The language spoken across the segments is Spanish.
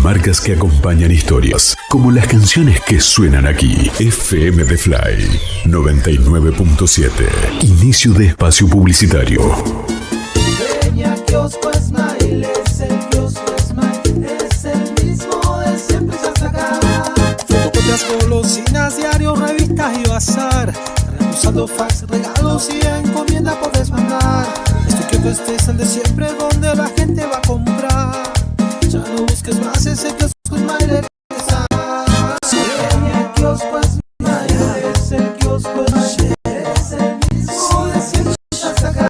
marcas que acompañan historias, como las canciones que suenan aquí. FM The Fly 99.7. Inicio de espacio publicitario. Peña Kiosco Smile, es el kiosco Smile, es el mismo de siempre y hasta acá. Fotocopias, golosinas, diarios, revistas y bazar. Usando fax, regalos y encomienda puedes mandar. Este kiosco es el de siempre donde la gente va a comprar. Ya no busques más, ese kiosco Smile está. Peña Kiosco Smile, es el kiosco Smile, es el mismo de siempre y hasta acá.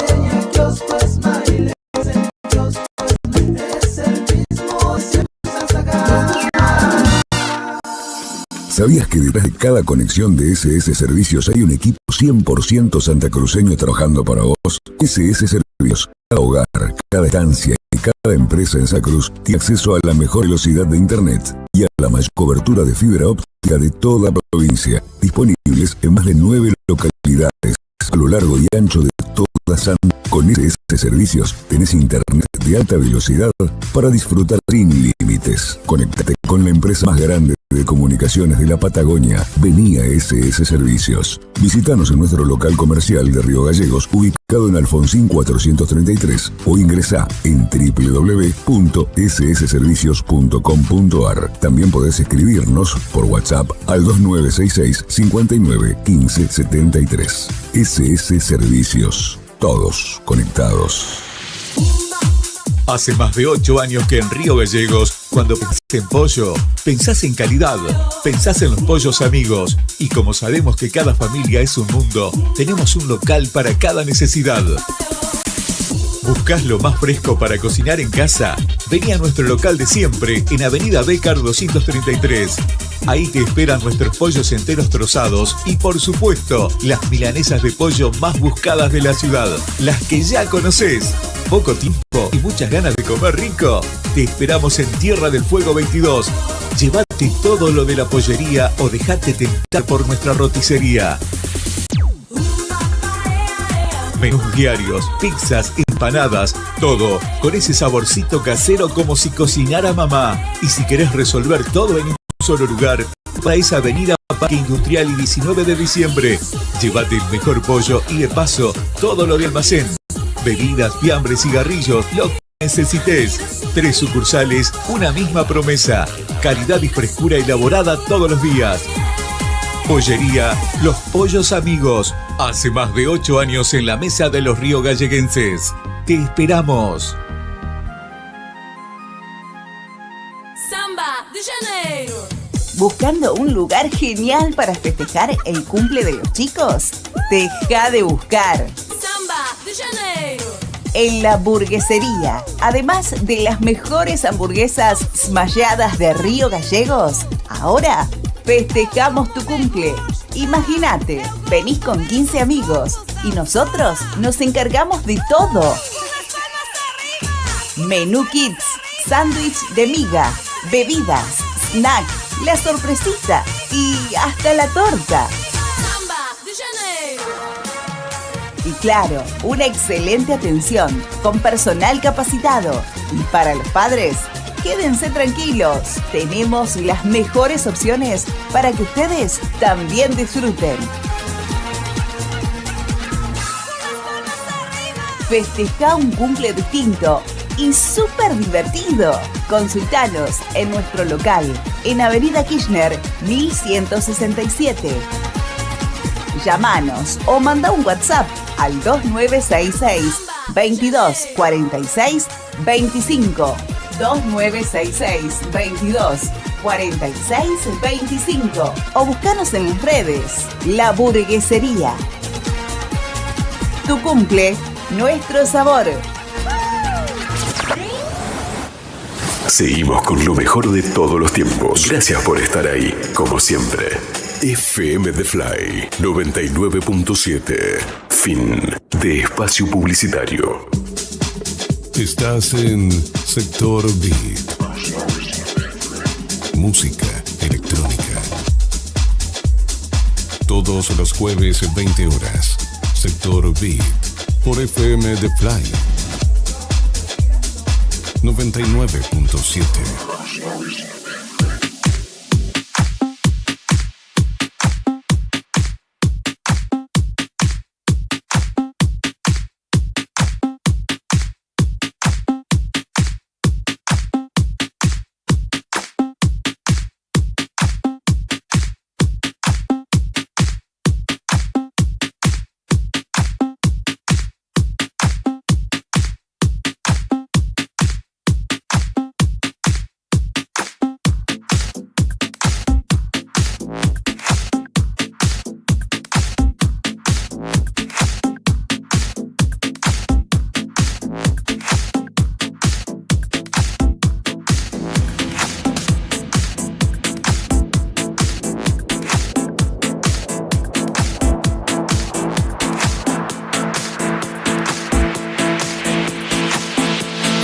Peña Kiosco Smile, es el kiosco Smile, es el mismo de siempre y hasta acá. ¿Sabías que detrás de cada conexión de SS Servicios hay un equipo 100% santacruceño trabajando para vos? SS Servicios, cada hogar, cada estancia y cada empresa en Santa Cruz tiene acceso a la mejor velocidad de internet y a la mayor cobertura de fibra óptica de toda la provincia, disponibles en más de 9 localidades a lo largo y ancho de toda Santa. Con SS Servicios tenés internet de alta velocidad para disfrutar sin límites. Conéctate con la empresa más grande de comunicaciones de la Patagonia. Vení a SS Servicios. Visítanos en nuestro local comercial de Río Gallegos, ubicado en Alfonsín 433, o ingresá en www.ssservicios.com.ar. También podés escribirnos por WhatsApp al 2966 59 15 73. SS Servicios. Todos conectados. Hace más de 8 años que en Río Gallegos, cuando pensás en pollo, pensás en calidad, pensás en los pollos amigos. Y como sabemos que cada familia es un mundo, tenemos un local para cada necesidad. ¿Buscás lo más fresco para cocinar en casa? Vení a nuestro local de siempre, en Avenida Bécar 233. Ahí te esperan nuestros pollos enteros trozados y, por supuesto, las milanesas de pollo más buscadas de la ciudad. Las que ya conocés. ¿Poco tiempo y muchas ganas de comer rico? Te esperamos en Tierra del Fuego 22. Llévate todo lo de la pollería o dejate tentar por nuestra roticería. Menús diarios, pizzas, empanadas, todo con ese saborcito casero como si cocinara mamá. Y si querés resolver todo en un solo lugar, vais a Avenida Parque Industrial y 19 de diciembre. Llévate el mejor pollo y de paso todo lo de almacén. Bebidas, fiambres, cigarrillos, lo que necesites. 3 sucursales, una misma promesa. Calidad y frescura elaborada todos los días. Pollería Los Pollos Amigos. Hace más de 8 años en la mesa de los río galleguenses. Te esperamos. Samba de Janeiro. ¿Buscando un lugar genial para festejar el cumple de los chicos? Deja de buscar. Samba de Janeiro. En La Burguesería, además de las mejores hamburguesas smalladas de Río Gallegos, ahora festejamos tu cumple. Imagínate, venís con 15 amigos y nosotros nos encargamos de todo. Menú Kids, sándwich de miga, bebidas, snack, la sorpresita y hasta la torta. Samba de Janeiro. Y claro, una excelente atención con personal capacitado. Y para los padres, quédense tranquilos, tenemos las mejores opciones para que ustedes también disfruten. Festeja un cumple distinto y súper divertido. Consultanos en nuestro local, en Avenida Kirchner 1167. Llámanos o manda un WhatsApp al 2966 22 46 25. 2966 22 46 25 o buscanos en las redes. La Burguesería. Tu cumple, nuestro sabor. Seguimos con lo mejor de todos los tiempos. Gracias por estar ahí, como siempre. FM The Fly 99.7. Fin de espacio publicitario. Estás en Sector Beat. Música electrónica. Todos los jueves 20 horas. Sector Beat. Por FM The Fly. 99.7.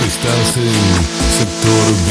Estás en Sector B.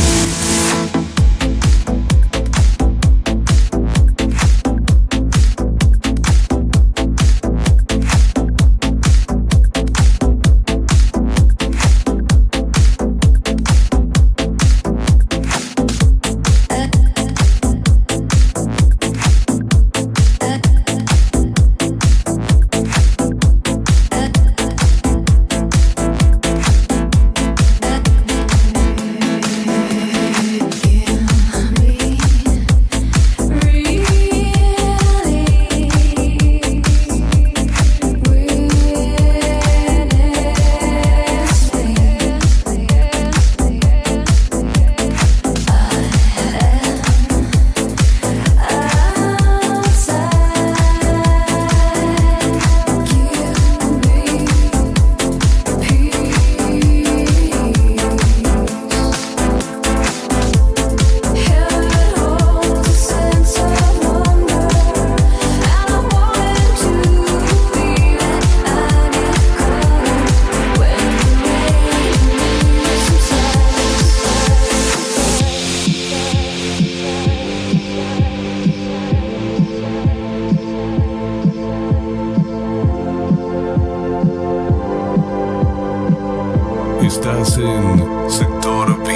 Estás en Sector B.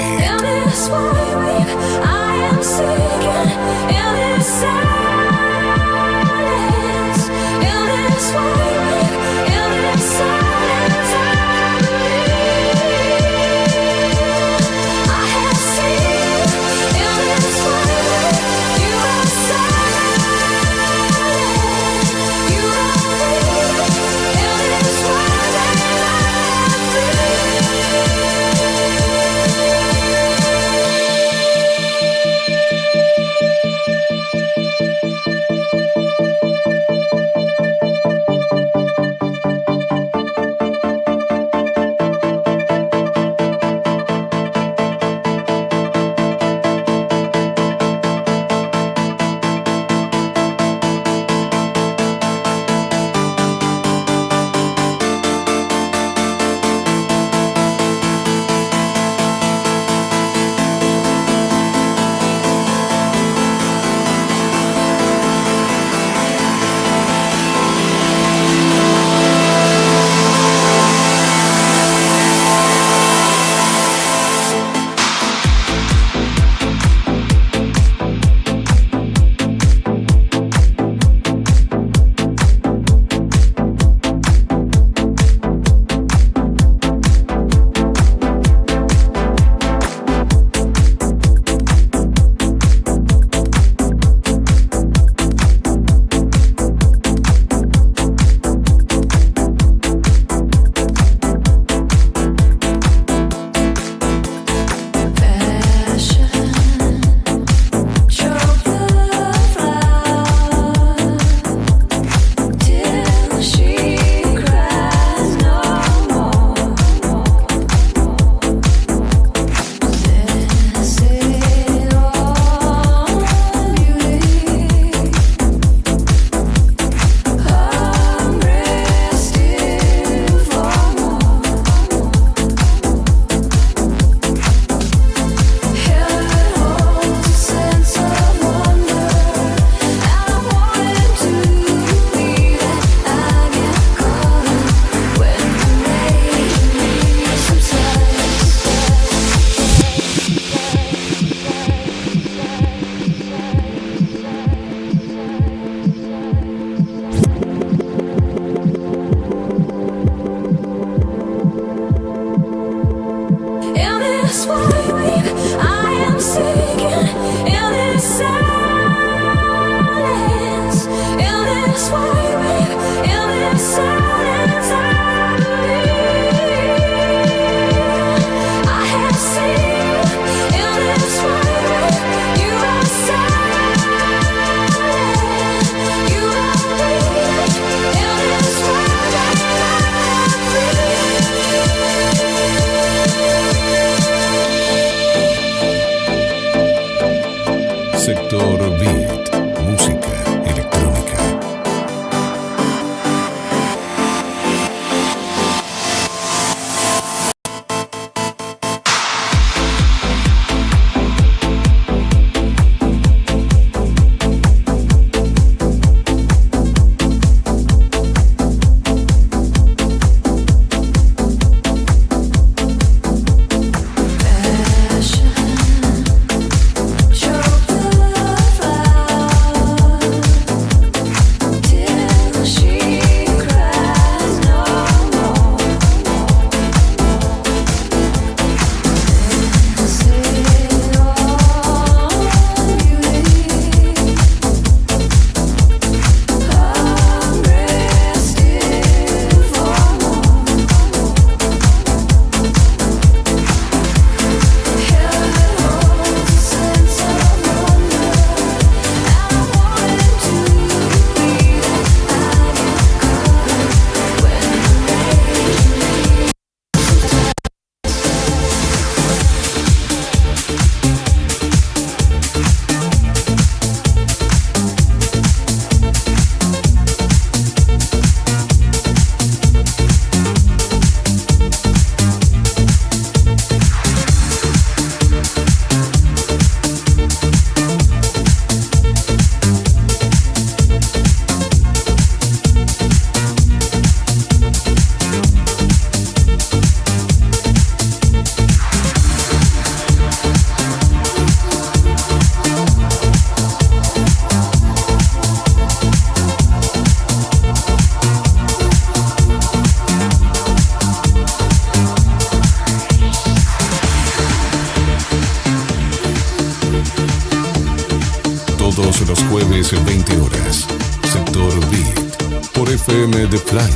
15-20 horas. Sector Beat. Por FM The Fly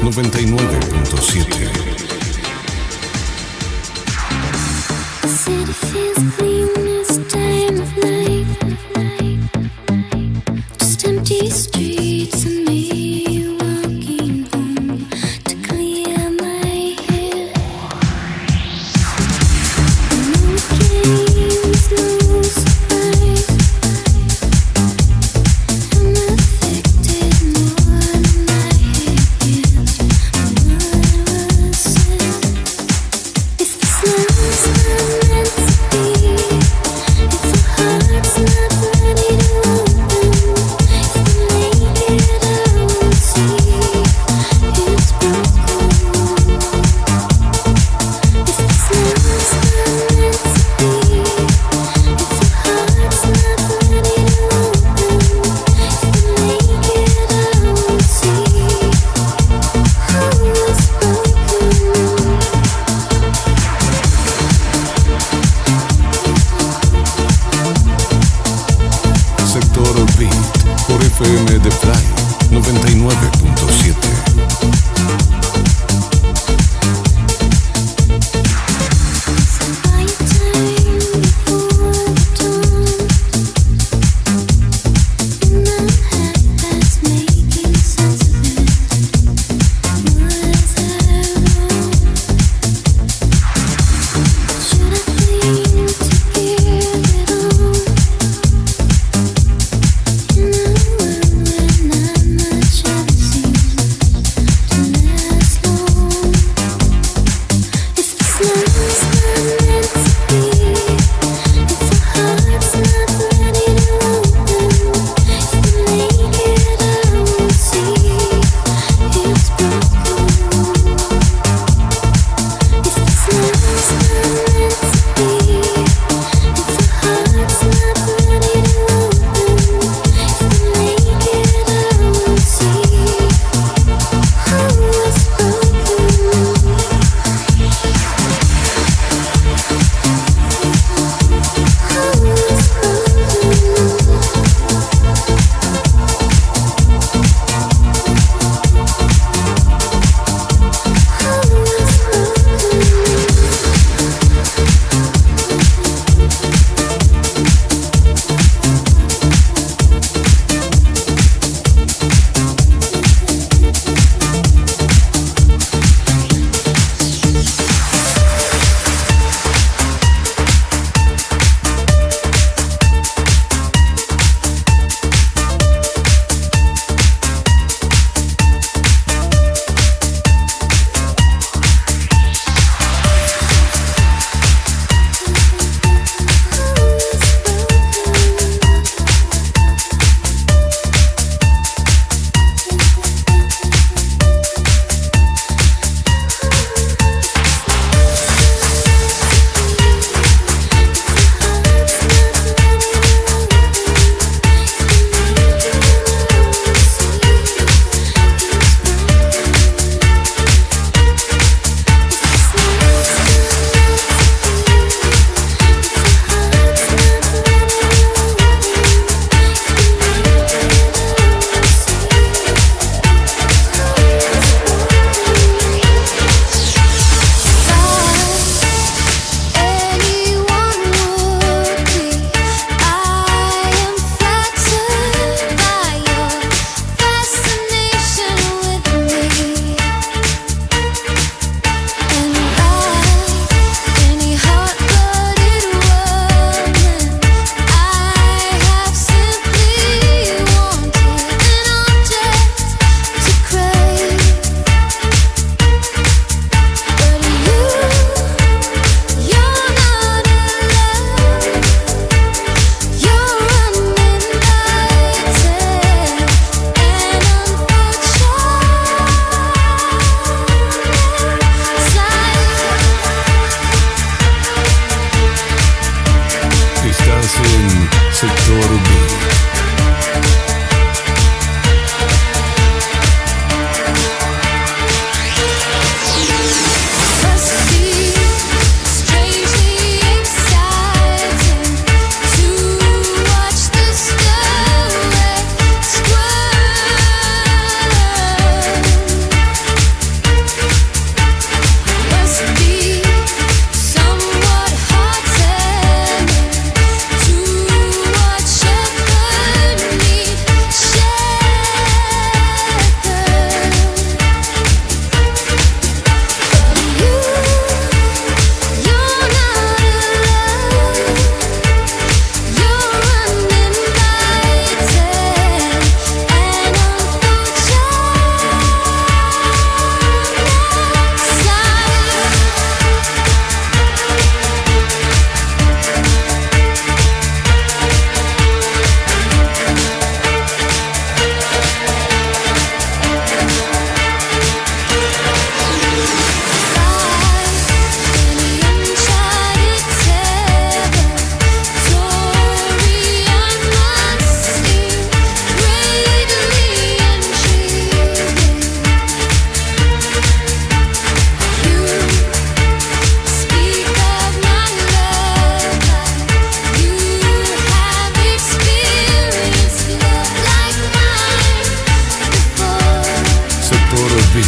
99.7. The city feels clean this time of night. Just empty streets and me walking home to clear my head. No games, no surprise. I'm affected more than I guessed. What was said? If this love's not meant to be, Sector Beat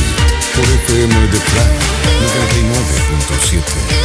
por FM de Fly 99.7.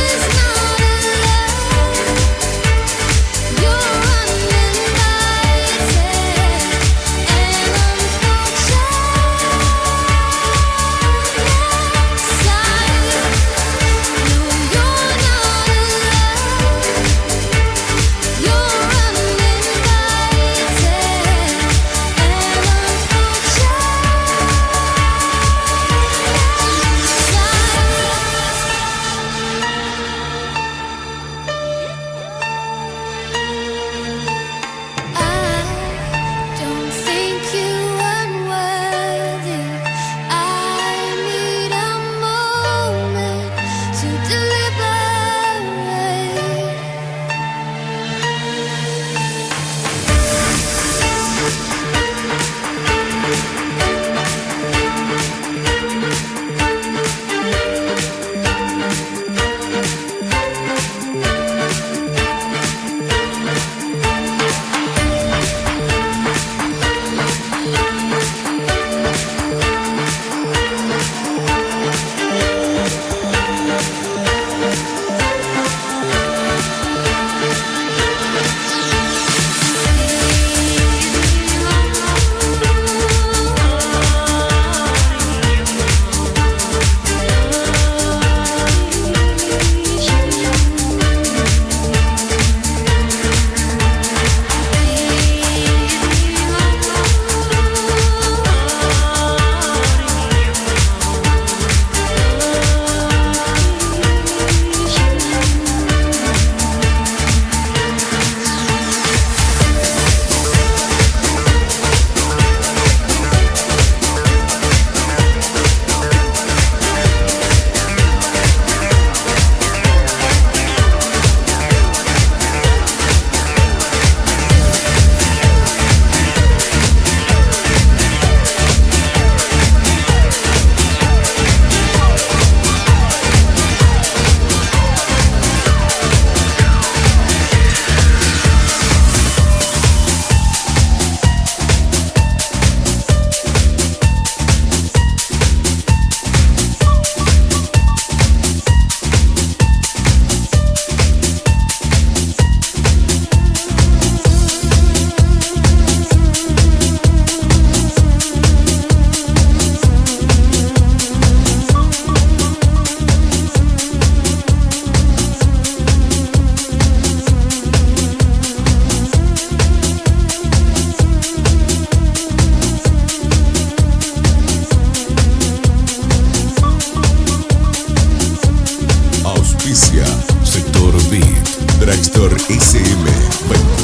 Sector Beat, Dragstore SM,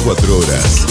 24 horas.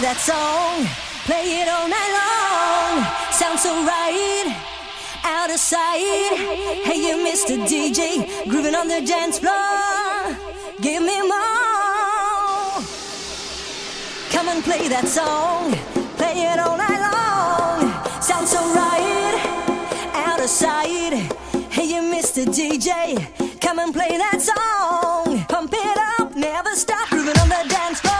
That song, play it all night long. Sounds so right, out of sight. Hey, you Mr. DJ, grooving on the dance floor. Give me more. Come and play that song, play it all night long. Sounds so right, out of sight. Hey, you Mr. DJ, come and play that song. Pump it up, never stop, grooving on the dance floor.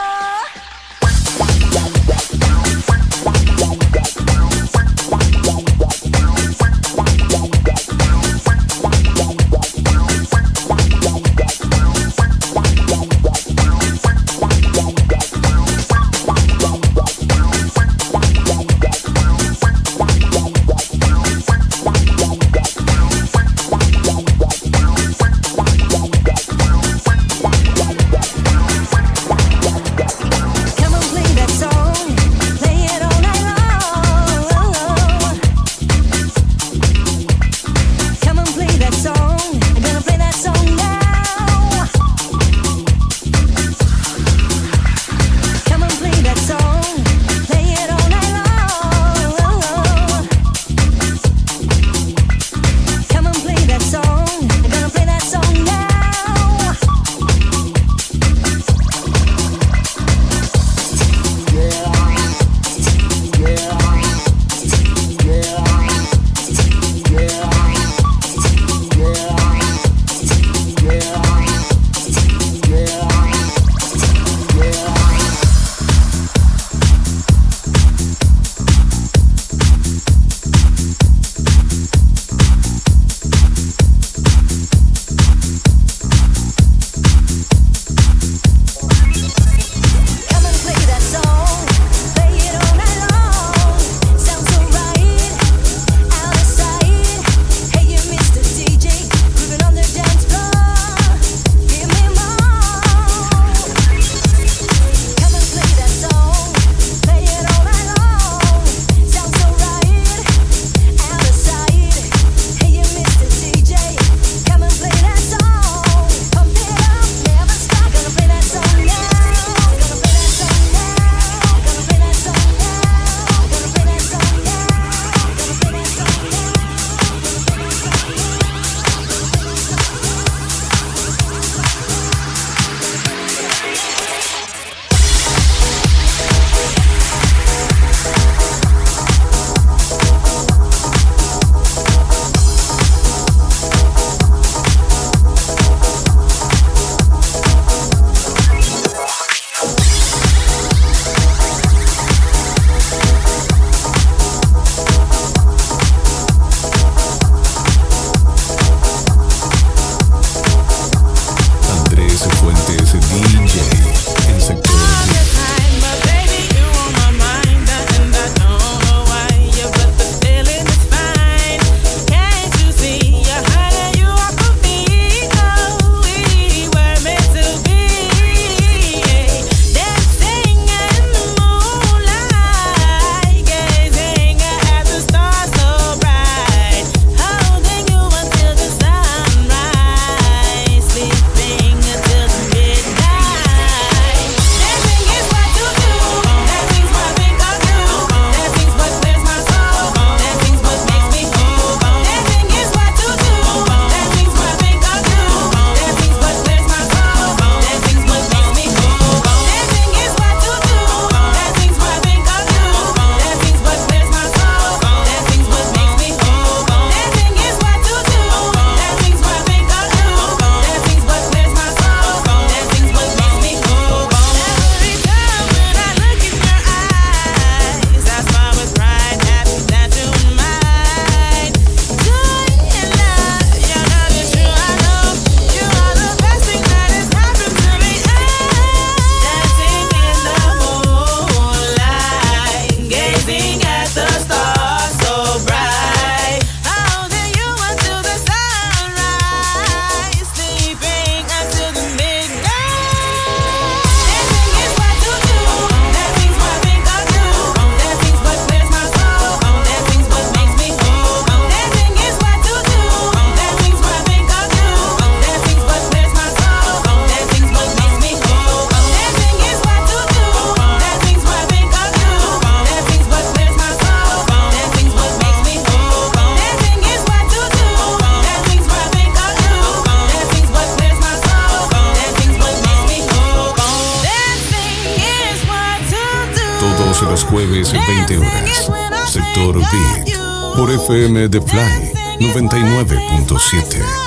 jueves 20 horas. Sector Beat por FM The Fly 99.7.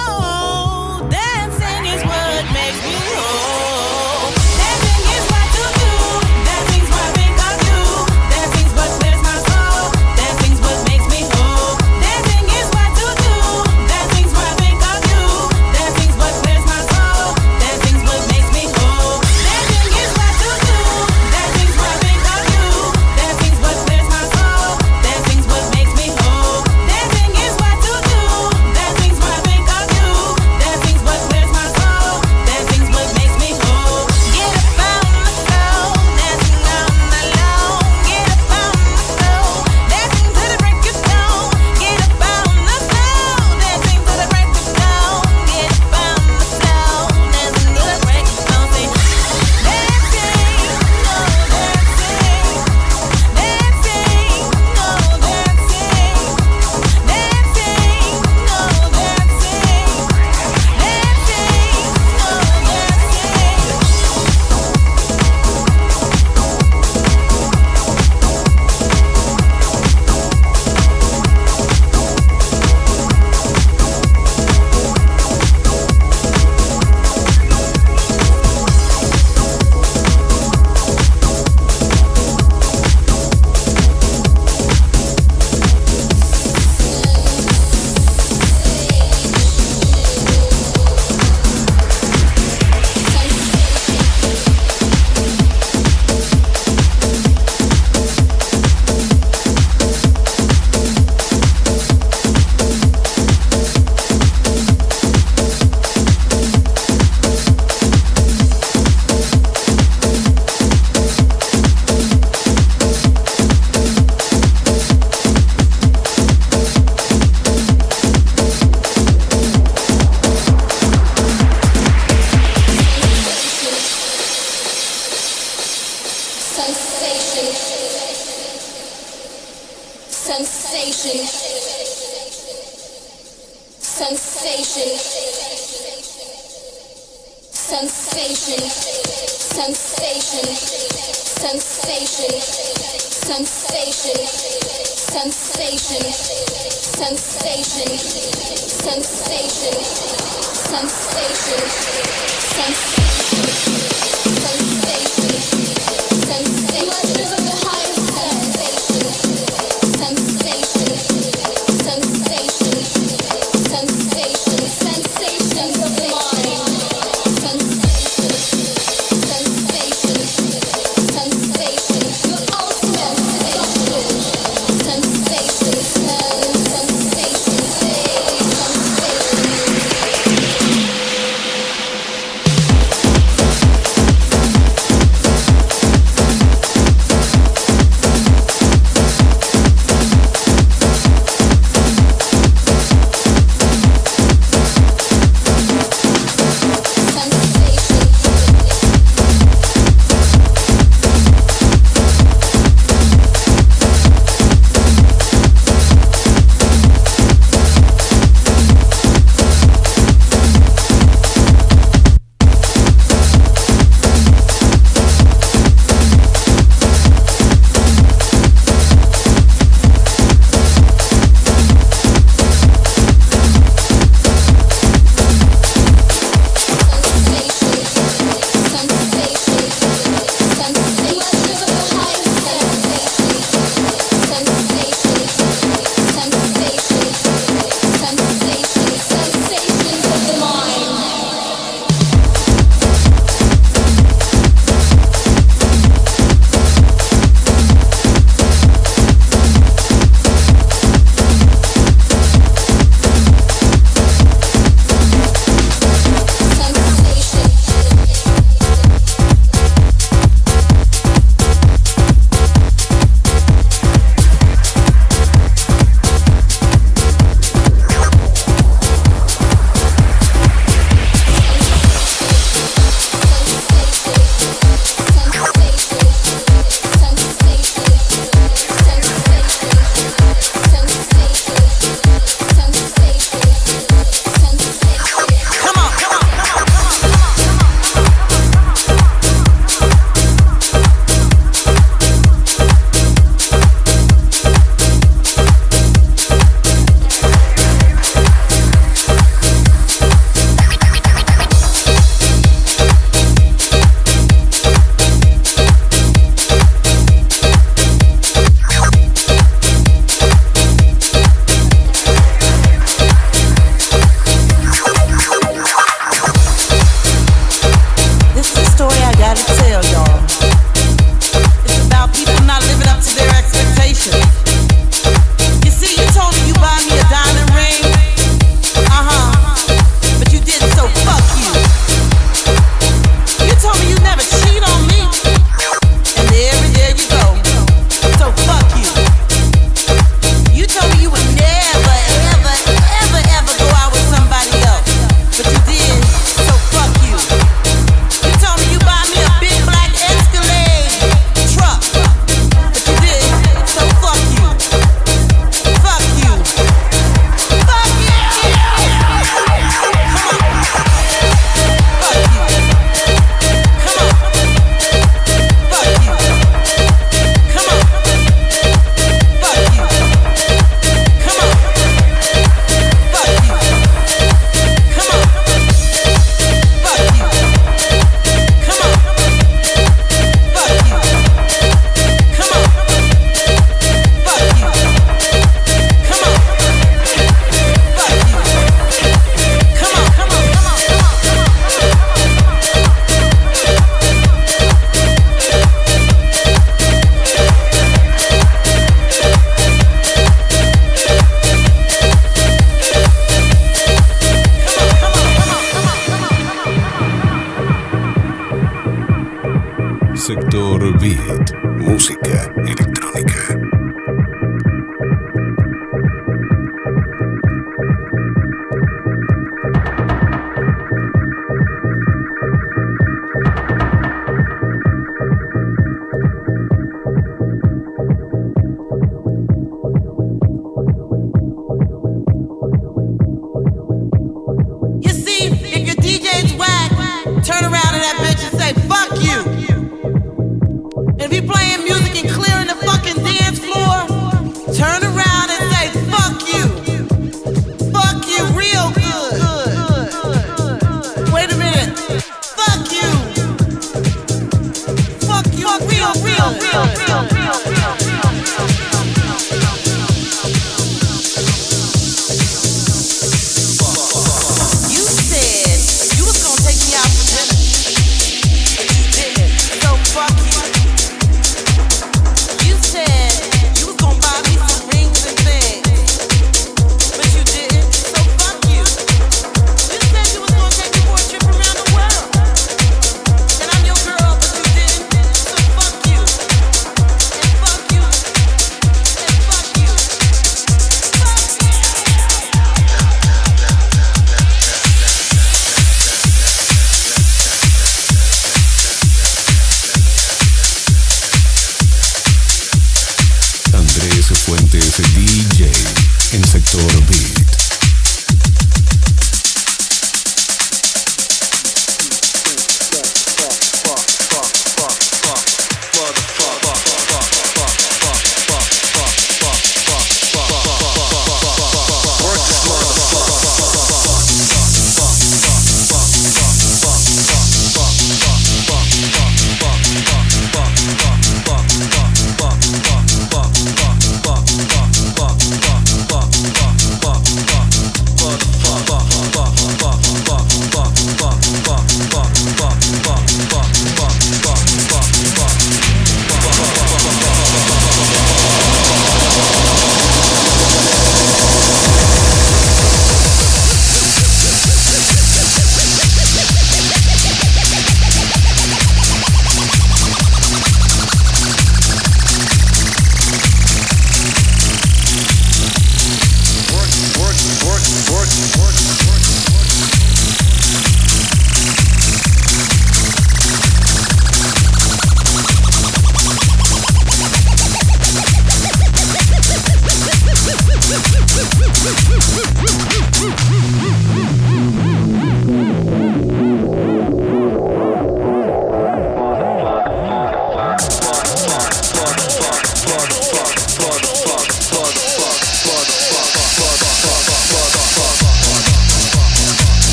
Sector Beat, música electrónica. You see, if your DJ's whack, turn around to that bitch and say, fuck you. And if he playing music and clearing the fuck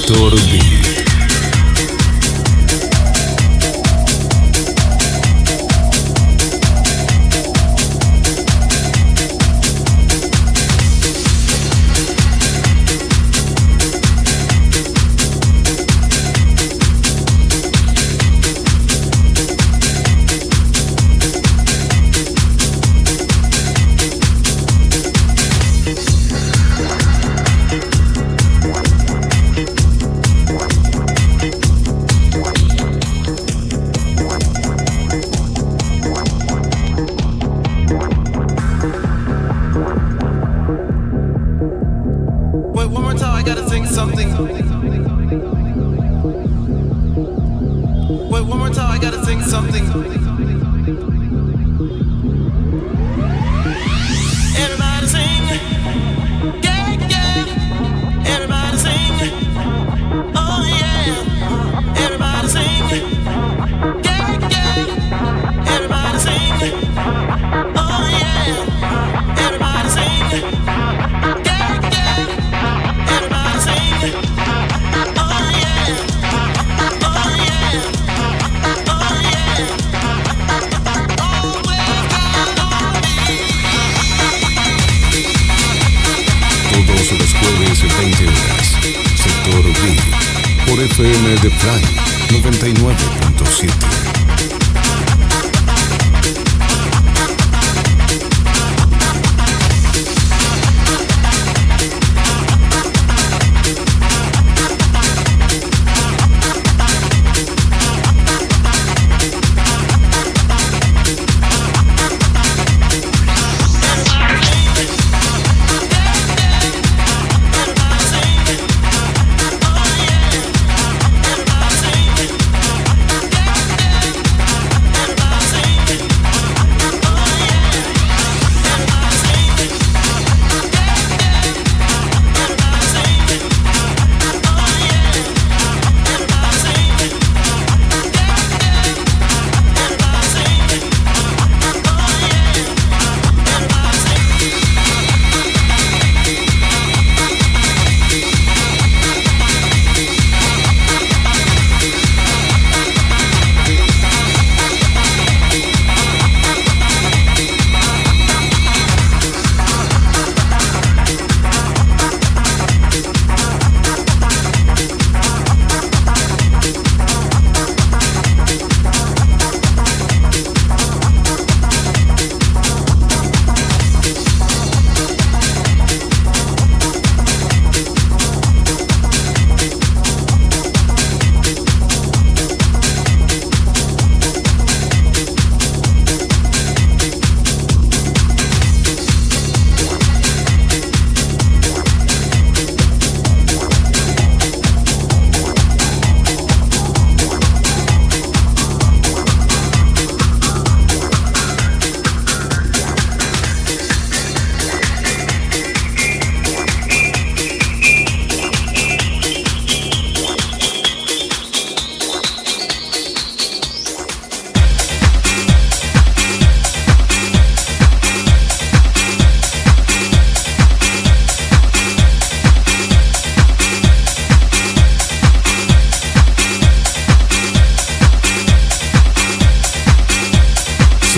Sector Beat. Todos los jueves 20 horas. Sector Beat. Por FM de Fly 99.7.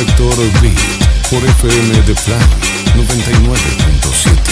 Sector Beat. Por FM de Fly 99.7.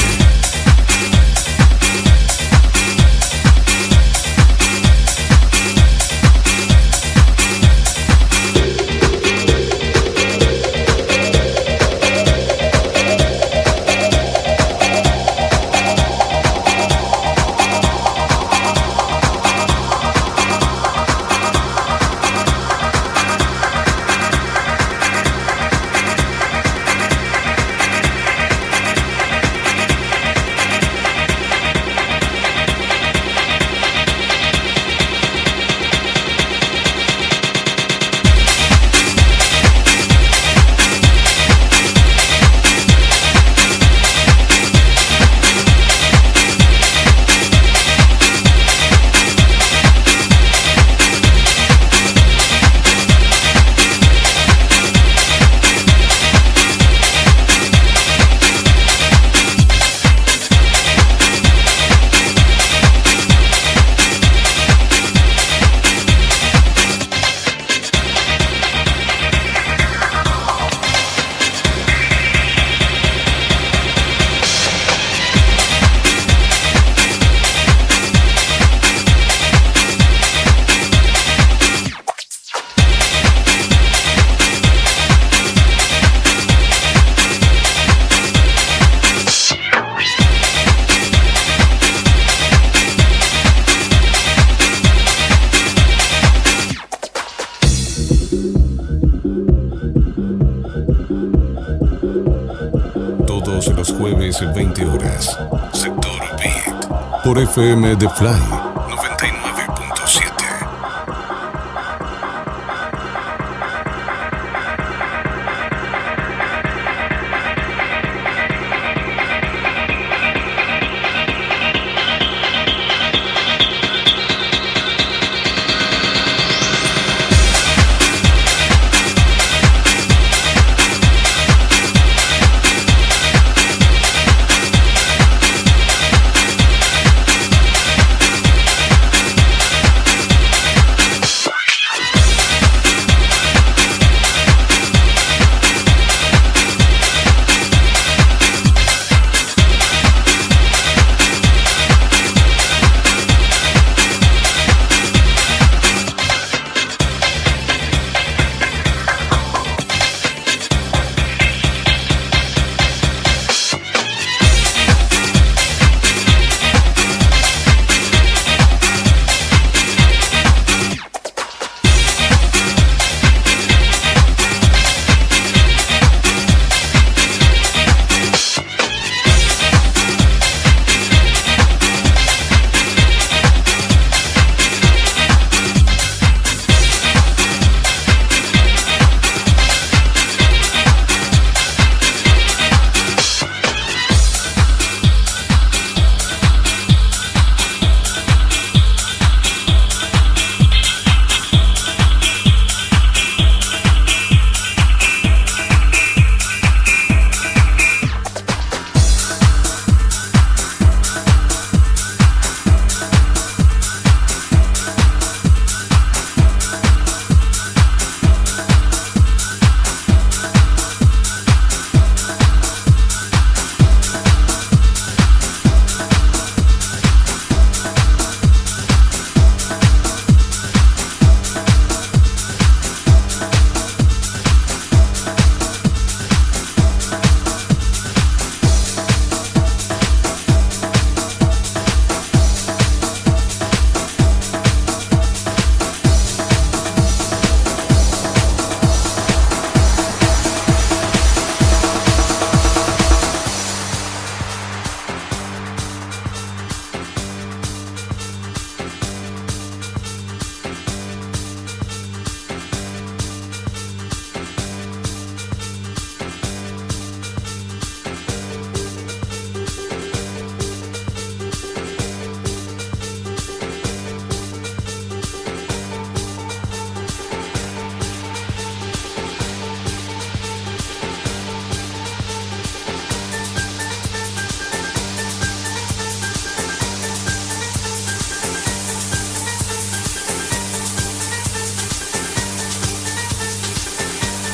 todos los jueves 20 horas. Sector Beat. Por FM The Fly 99.7.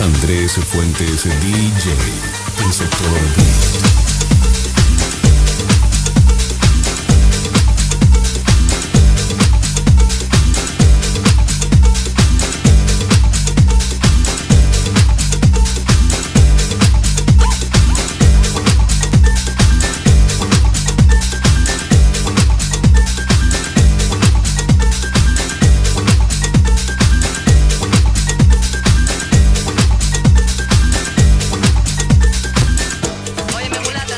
Andrés Fuentes DJ en Sector Beat. Óyeme, mulata.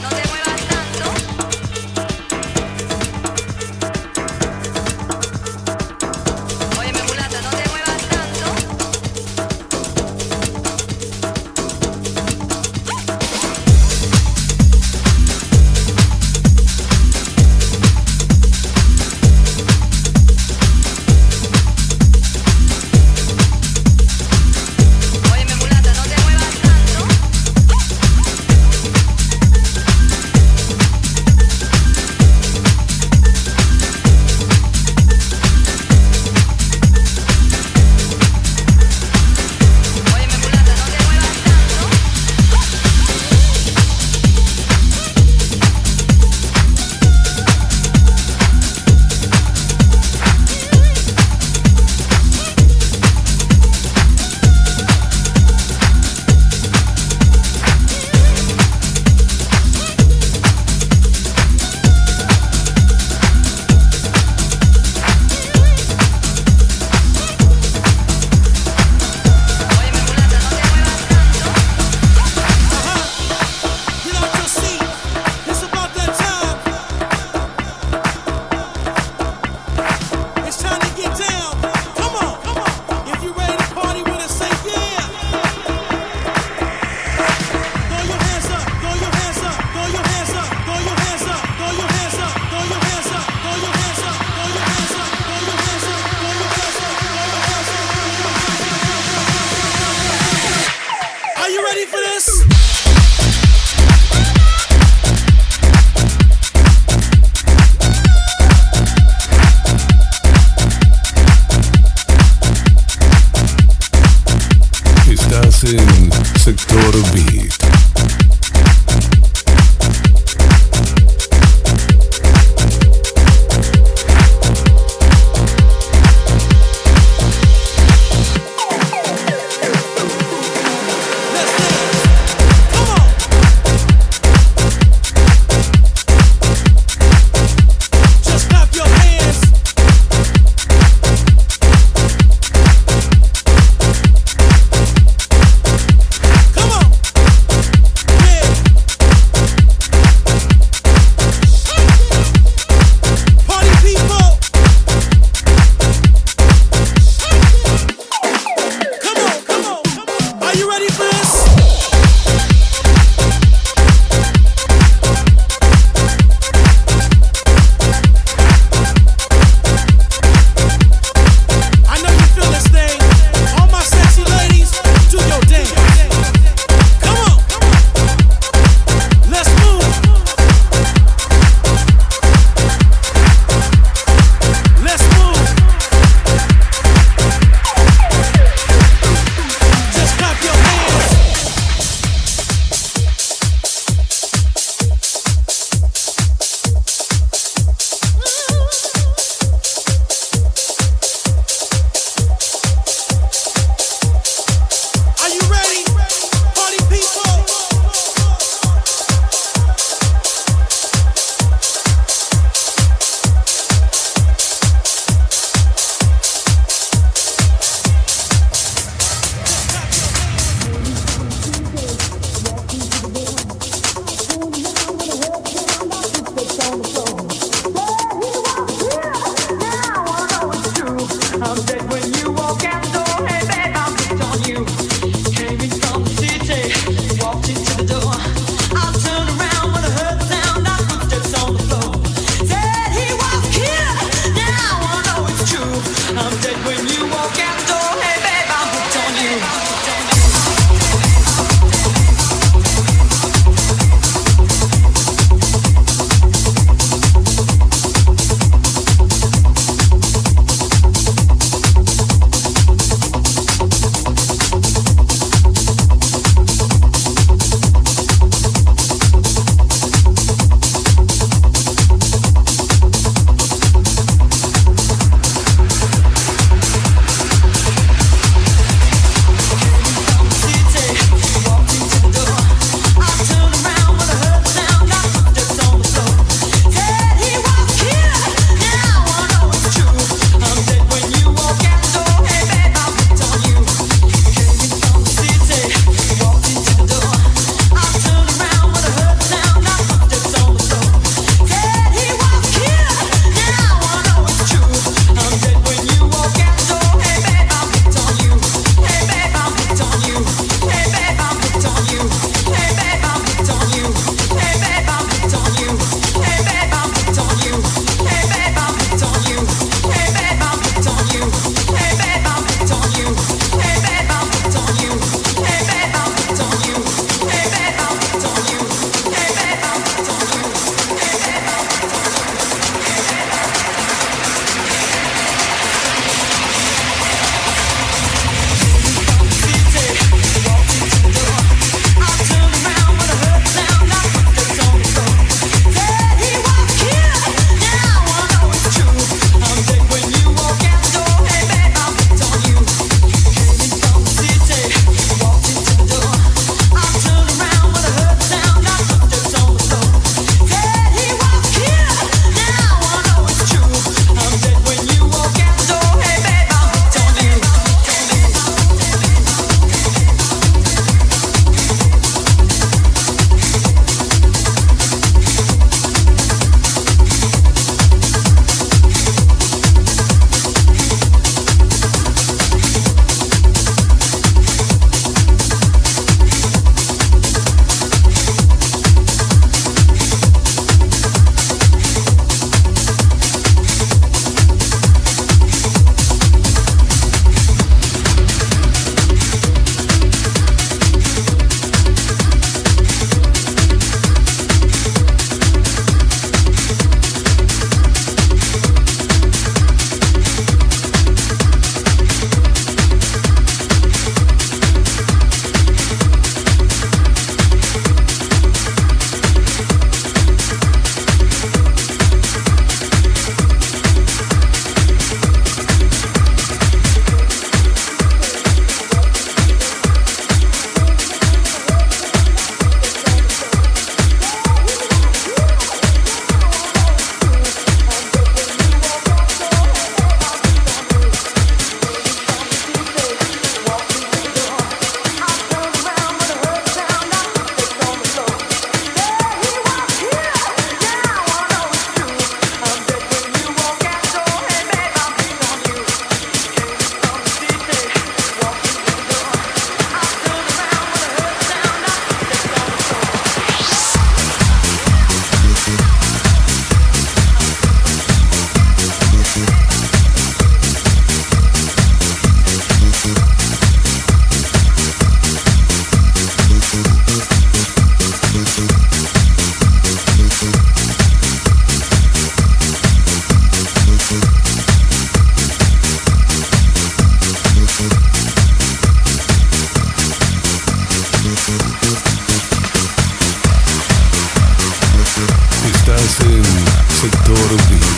Sector Beat.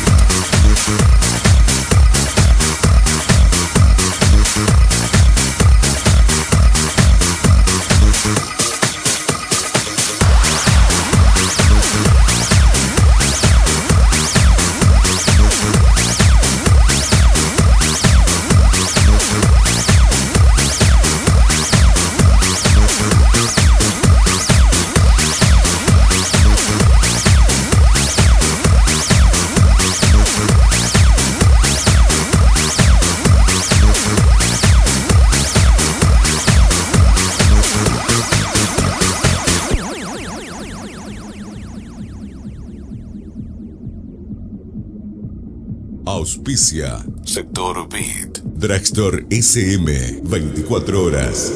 Auspicia Sector Beat. Dragstore SM 24 horas.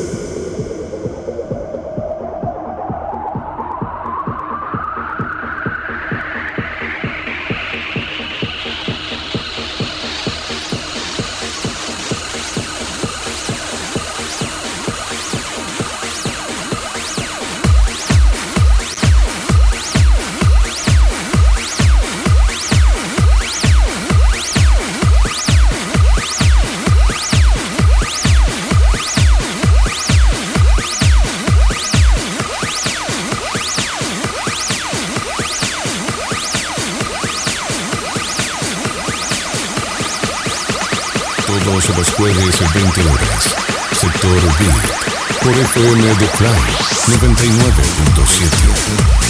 Todos los jueves 20 horas. Sector Beat. Por FM The Fly 99.7.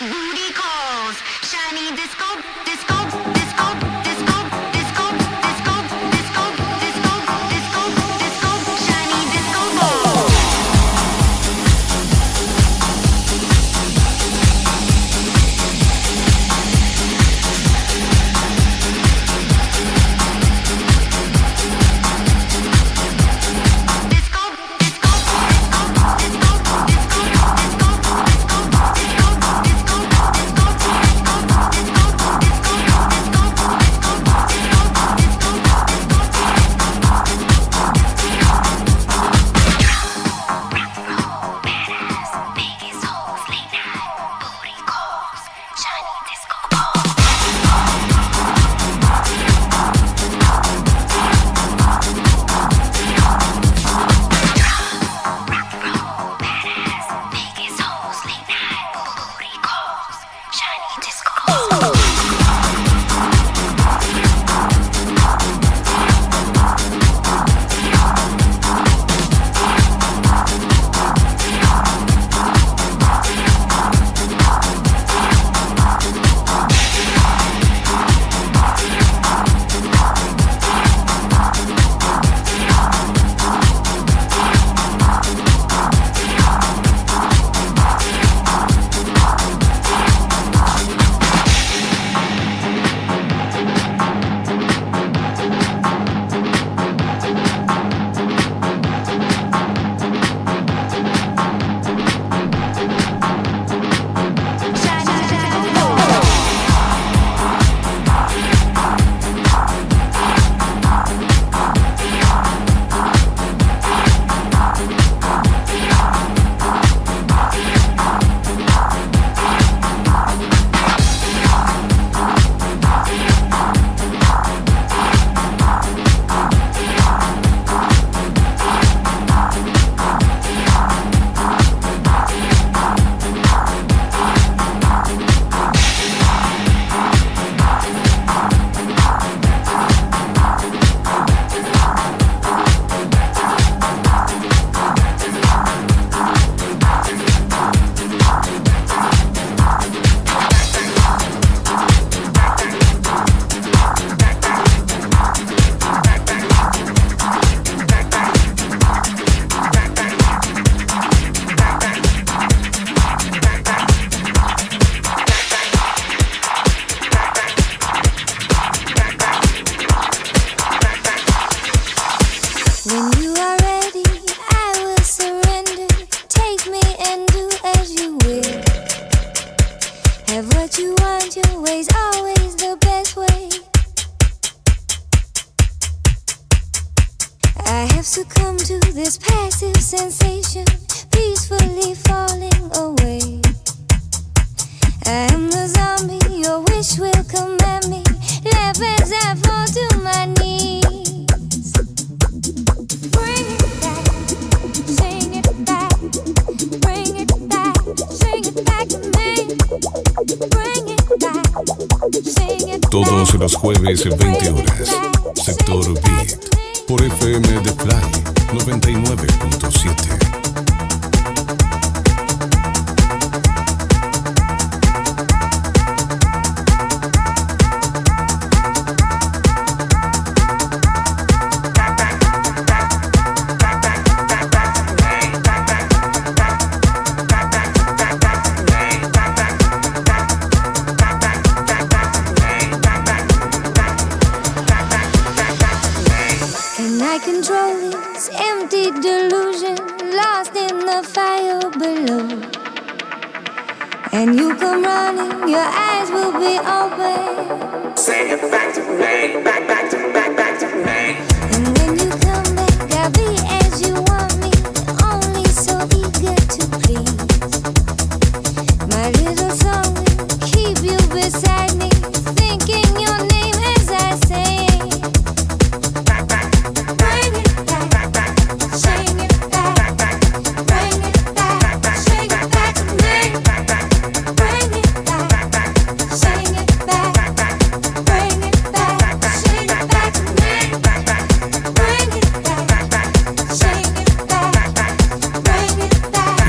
booty calls, shiny disco, disco, disco, disco. Have what you want, your way's always the best way. I have succumbed to this passive sensation, peacefully falling away. I am the zombie, your wish will command me. Laugh as I fall to my knees. Bring it back, sing it back. Bring it back, sing it back to me. Bring it back, sing it back. Todos los jueves 20 horas, Sector Beat, por FM de Fly 99.7. Control this empty delusion, lost in the fire below. And you come running, your eyes will be open. Say it back to me, back to me. And when you come back, I'll be as you want me, only so eager to please. My little song will keep you beside me, thinking your name as I sing.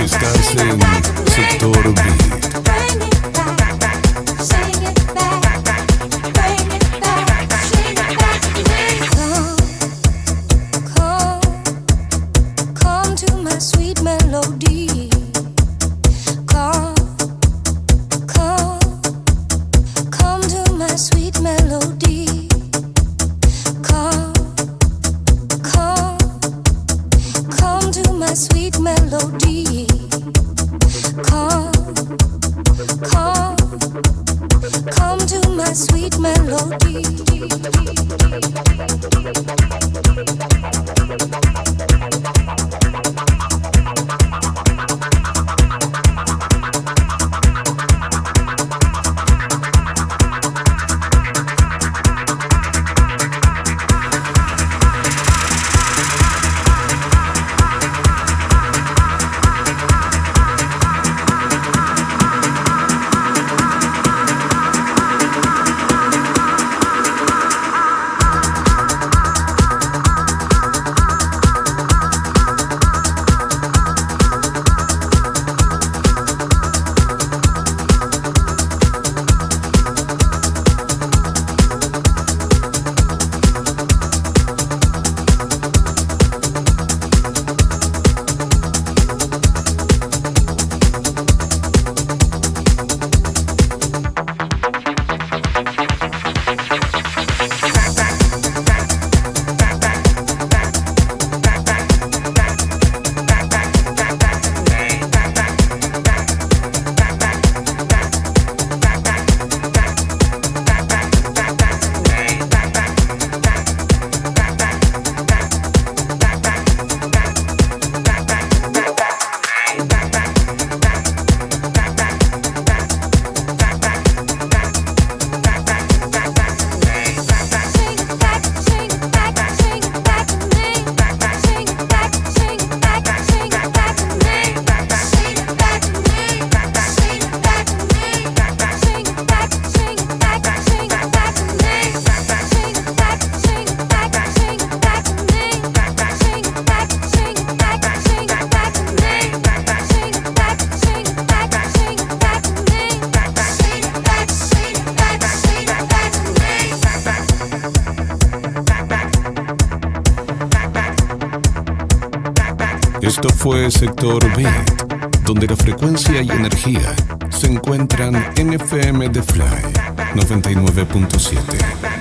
Estás en Sector Beat. Come to my sweet melody. Come to my sweet melody. Come to my sweet melody. Come to my sweet melody. Esto fue Sector Beat, donde la frecuencia y energía se encuentran en FM de Fly 99.7.